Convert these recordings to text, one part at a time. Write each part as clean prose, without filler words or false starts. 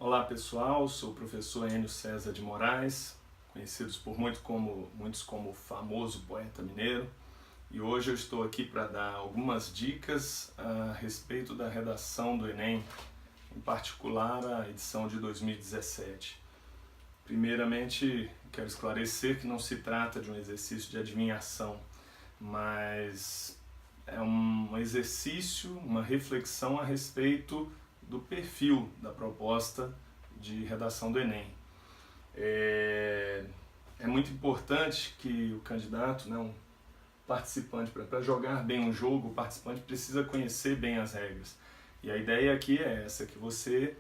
Olá pessoal, sou o professor Enio César de Moraes, conhecidos por muitos como o famoso poeta mineiro, e hoje eu estou aqui para dar algumas dicas a respeito da redação do Enem, em particular a edição de 2017. Primeiramente, quero esclarecer que não se trata de um exercício de adivinhação, mas é um exercício, uma reflexão a respeito do perfil da proposta de redação do Enem. É muito importante que o candidato, um participante, para jogar bem um jogo, o participante precisa conhecer bem as regras. E a ideia aqui é essa, que você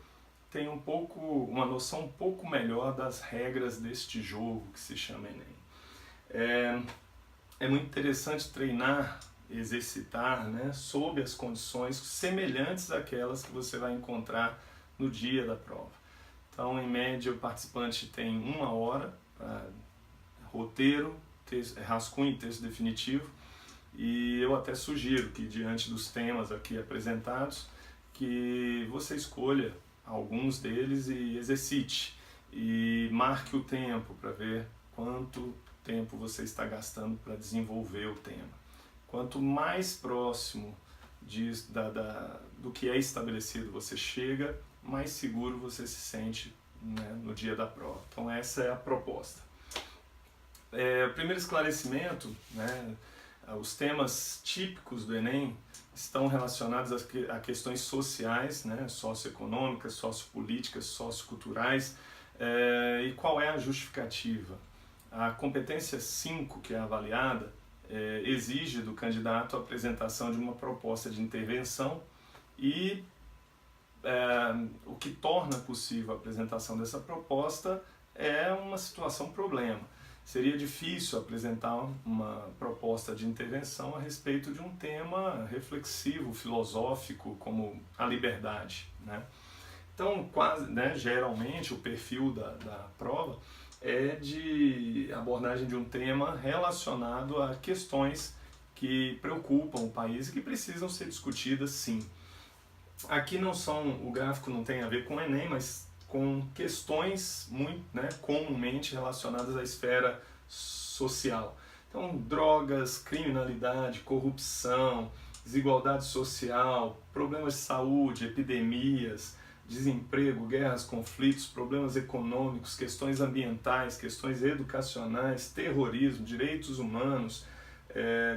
tenha uma noção um pouco melhor das regras deste jogo que se chama Enem. É muito interessante treinar, exercitar, sob as condições semelhantes àquelas que você vai encontrar no dia da prova. Então, em média, o participante tem 1 hora para roteiro, rascunho e texto definitivo, e eu até sugiro que, diante dos temas aqui apresentados, que você escolha alguns deles e exercite, e marque o tempo para ver quanto tempo você está gastando para desenvolver o tema. Quanto mais próximo do que é estabelecido você chega, mais seguro você se sente, no dia da prova. Então essa é a proposta. O primeiro esclarecimento, os temas típicos do Enem estão relacionados a questões sociais, socioeconômicas, sociopolíticas, socioculturais. E qual é a justificativa? A competência 5, que é avaliada, exige do candidato a apresentação de uma proposta de intervenção e o que torna possível a apresentação dessa proposta é uma situação-problema. Seria difícil apresentar uma proposta de intervenção a respeito de um tema reflexivo, filosófico, como a liberdade. Então, geralmente, o perfil da prova é de abordagem de um tema relacionado a questões que preocupam o país e que precisam ser discutidas, sim. Aqui o gráfico não tem a ver com o Enem, mas com questões muito, comumente relacionadas à esfera social. Então, drogas, criminalidade, corrupção, desigualdade social, problemas de saúde, epidemias, desemprego, guerras, conflitos, problemas econômicos, questões ambientais, questões educacionais, terrorismo, direitos humanos,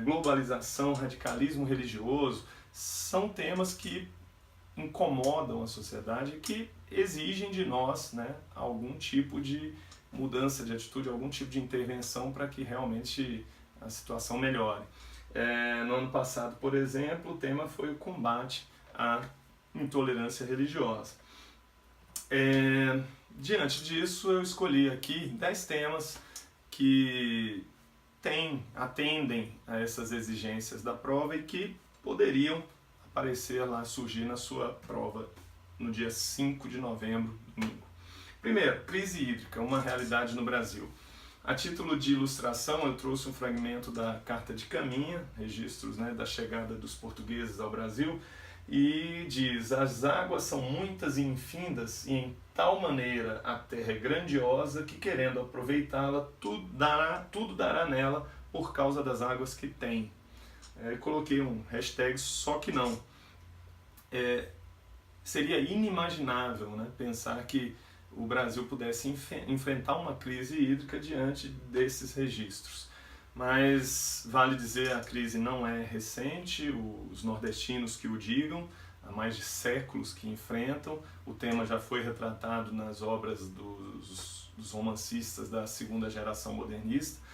globalização, radicalismo religioso, são temas que incomodam a sociedade e que exigem de nós algum tipo de mudança de atitude, algum tipo de intervenção para que realmente a situação melhore. No ano passado, por exemplo, o tema foi o combate à intolerância religiosa. Diante disso, eu escolhi aqui 10 temas que atendem a essas exigências da prova e que poderiam aparecer lá, surgir na sua prova no dia 5 de novembro, domingo. Primeiro, crise hídrica, uma realidade no Brasil. A título de ilustração, eu trouxe um fragmento da Carta de Caminha, registros da chegada dos portugueses ao Brasil, e diz: as águas são muitas e infindas, e em tal maneira a terra é grandiosa que, querendo aproveitá-la, tudo dará nela por causa das águas que tem. Coloquei um hashtag só que não. Seria inimaginável pensar que o Brasil pudesse enfrentar uma crise hídrica diante desses registros. Mas vale dizer, a crise não é recente, os nordestinos que o digam, há mais de séculos que enfrentam. O tema já foi retratado nas obras dos romancistas da segunda geração modernista.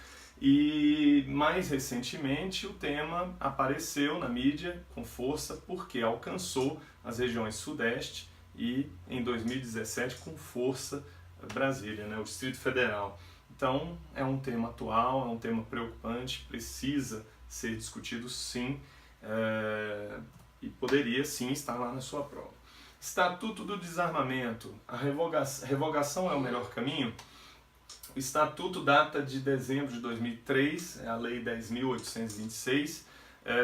E mais recentemente o tema apareceu na mídia com força porque alcançou as regiões sudeste e em 2017 com força Brasília, o Distrito Federal. Então é um tema atual, é um tema preocupante, precisa ser discutido sim, e poderia sim estar lá na sua prova. Estatuto do Desarmamento, a revogação é o melhor caminho? O Estatuto data de dezembro de 2003, é a Lei 10.826,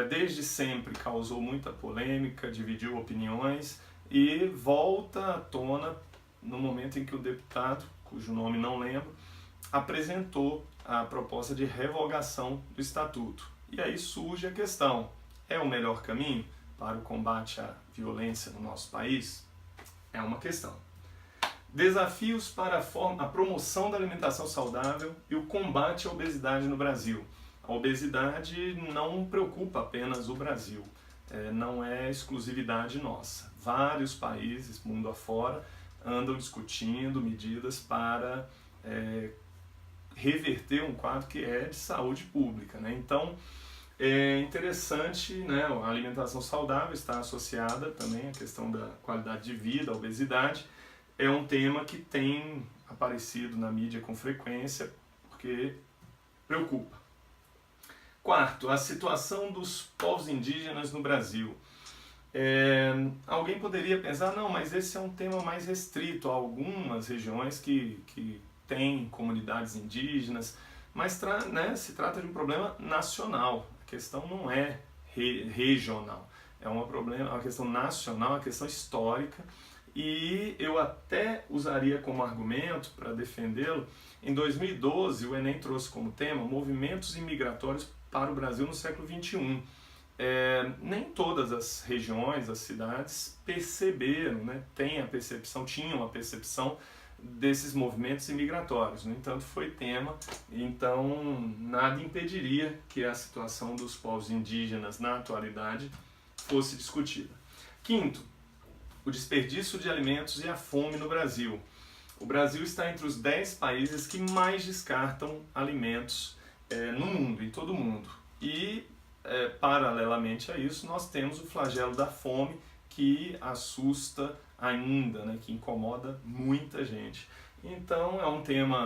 desde sempre causou muita polêmica, dividiu opiniões e volta à tona no momento em que o deputado, cujo nome não lembro, apresentou a proposta de revogação do Estatuto. E aí surge a questão, é o melhor caminho para o combate à violência no nosso país? É uma questão. Desafios para a promoção da alimentação saudável e o combate à obesidade no Brasil. A obesidade não preocupa apenas o Brasil, não é exclusividade nossa. Vários países, mundo afora, andam discutindo medidas para reverter um quadro que é de saúde pública, né? Então, é interessante, né? A alimentação saudável está associada também à questão da qualidade de vida, à obesidade. É um tema que tem aparecido na mídia com frequência, porque preocupa. Quarto, a situação dos povos indígenas no Brasil. Alguém poderia pensar, não, mas esse é um tema mais restrito a algumas regiões que têm comunidades indígenas, mas né, se trata de um problema nacional. A questão não é regional, é uma questão nacional, uma questão histórica, e eu até usaria como argumento para defendê-lo. Em 2012, o Enem trouxe como tema movimentos imigratórios para o Brasil no século XXI. Nem todas as regiões, as cidades perceberam, né, tinham a percepção desses movimentos imigratórios. No entanto, foi tema, então nada impediria que a situação dos povos indígenas na atualidade fosse discutida. Quinto, o desperdício de alimentos e a fome no Brasil. O Brasil está entre os 10 países que mais descartam alimentos no mundo, em todo o mundo. E, paralelamente a isso, nós temos o flagelo da fome, que assusta ainda, né, que incomoda muita gente. Então, é um tema,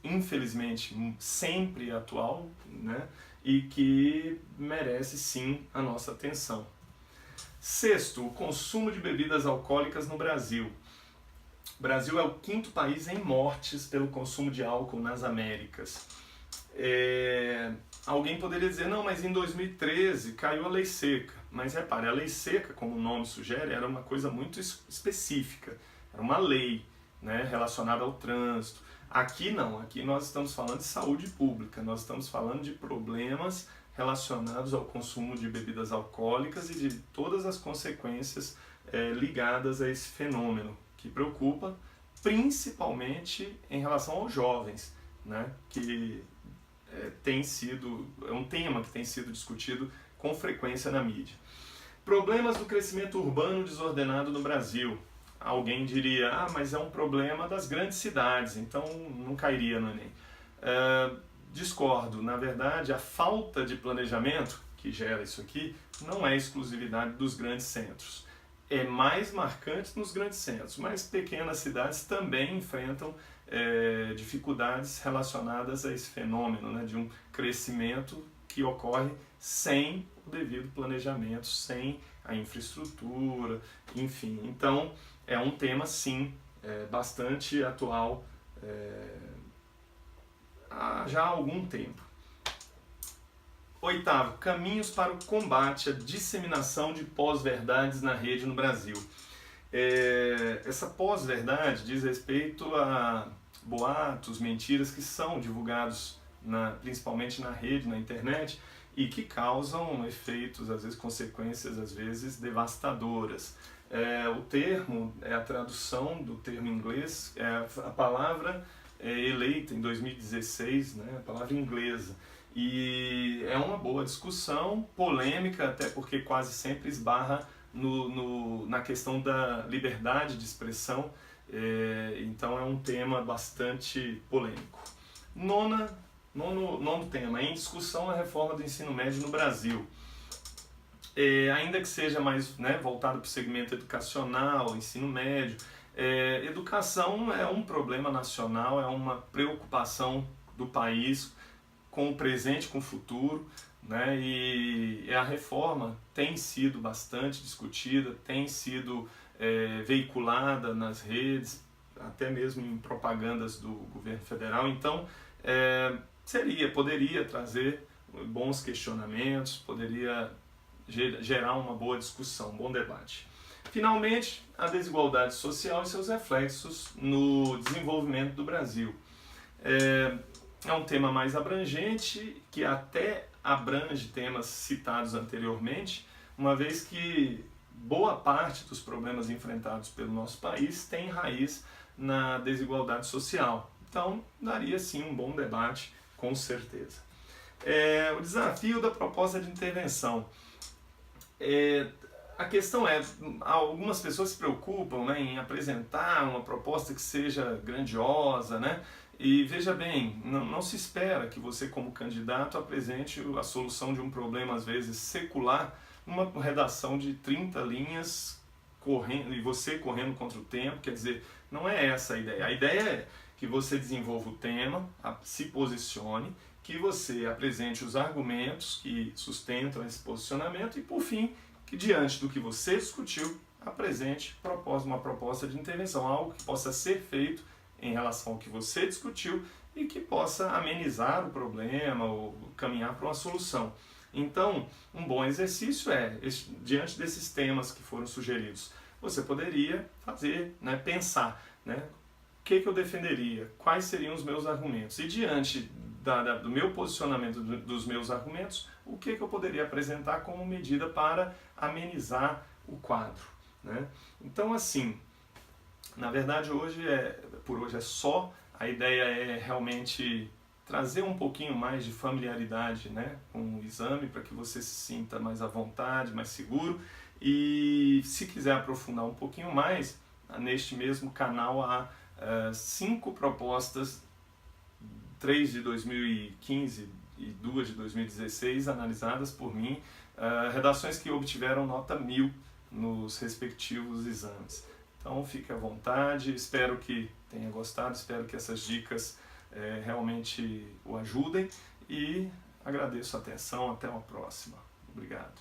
infelizmente, sempre atual, né, e que merece, sim, a nossa atenção. Sexto, o consumo de bebidas alcoólicas no Brasil. O Brasil é o 5º país em mortes pelo consumo de álcool nas Américas. Alguém poderia dizer, não, mas em 2013 caiu a lei seca. Mas repare, a lei seca, como o nome sugere, era uma coisa muito específica. Era uma lei, né, relacionada ao trânsito. Aqui não, aqui nós estamos falando de saúde pública, nós estamos falando de problemas relacionados ao consumo de bebidas alcoólicas e de todas as consequências ligadas a esse fenômeno, que preocupa principalmente em relação aos jovens, né, que é um tema que tem sido discutido com frequência na mídia. Problemas do crescimento urbano desordenado no Brasil. Alguém diria, mas é um problema das grandes cidades, então não cairia no Enem. Discordo, na verdade, a falta de planejamento que gera isso aqui não é exclusividade dos grandes centros. É mais marcante nos grandes centros, mas pequenas cidades também enfrentam dificuldades relacionadas a esse fenômeno, né, de um crescimento que ocorre sem o devido planejamento, sem a infraestrutura, enfim. Então, é um tema, sim, bastante atual já há algum tempo. Oitavo, caminhos para o combate à disseminação de pós-verdades na rede no Brasil. Essa pós-verdade diz respeito a boatos, mentiras que são divulgados principalmente na rede, na internet, e que causam efeitos, às vezes consequências, às vezes devastadoras. O termo, a tradução do termo em inglês, a palavra eleita em 2016, né, a palavra inglesa. E é uma boa discussão, polêmica, até porque quase sempre esbarra na questão da liberdade de expressão, então é um tema bastante polêmico. Nono tema, em discussão a reforma do ensino médio no Brasil. Ainda que seja mais, né, voltado para o segmento educacional, ensino médio, educação é um problema nacional, é uma preocupação do país com o presente, com o futuro, né? E a reforma tem sido bastante discutida, tem sido veiculada nas redes, até mesmo em propagandas do governo federal. Então, poderia trazer bons questionamentos, poderia gerar uma boa discussão, um bom debate. Finalmente, a desigualdade social e seus reflexos no desenvolvimento do Brasil. É um tema mais abrangente, que até abrange temas citados anteriormente, uma vez que boa parte dos problemas enfrentados pelo nosso país tem raiz na desigualdade social. Então, daria sim um bom debate, com certeza. O desafio da proposta de intervenção. A questão é, algumas pessoas se preocupam, né, em apresentar uma proposta que seja grandiosa, né? E veja bem, não se espera que você como candidato apresente a solução de um problema às vezes secular numa redação de 30 linhas correndo, e você correndo contra o tempo. Quer dizer, não é essa a ideia. A ideia é que você desenvolva o tema, se posicione, que você apresente os argumentos que sustentam esse posicionamento e, por fim, que diante do que você discutiu, apresente uma proposta de intervenção, algo que possa ser feito em relação ao que você discutiu e que possa amenizar o problema ou caminhar para uma solução. Então, um bom exercício diante desses temas que foram sugeridos, você poderia fazer, né, pensar, né, o que eu defenderia, quais seriam os meus argumentos, e diante do meu posicionamento, dos meus argumentos, o que eu poderia apresentar como medida para amenizar o quadro, né? Então, assim, na verdade, por hoje é só. A ideia é realmente trazer um pouquinho mais de familiaridade, né, com o exame, para que você se sinta mais à vontade, mais seguro. E se quiser aprofundar um pouquinho mais, neste mesmo canal há 5 propostas, 3 de 2015 e 2 de 2016, analisadas por mim, redações que obtiveram nota 1000 nos respectivos exames. Então fique à vontade, espero que tenha gostado, espero que essas dicas realmente o ajudem, e agradeço a atenção, até uma próxima. Obrigado.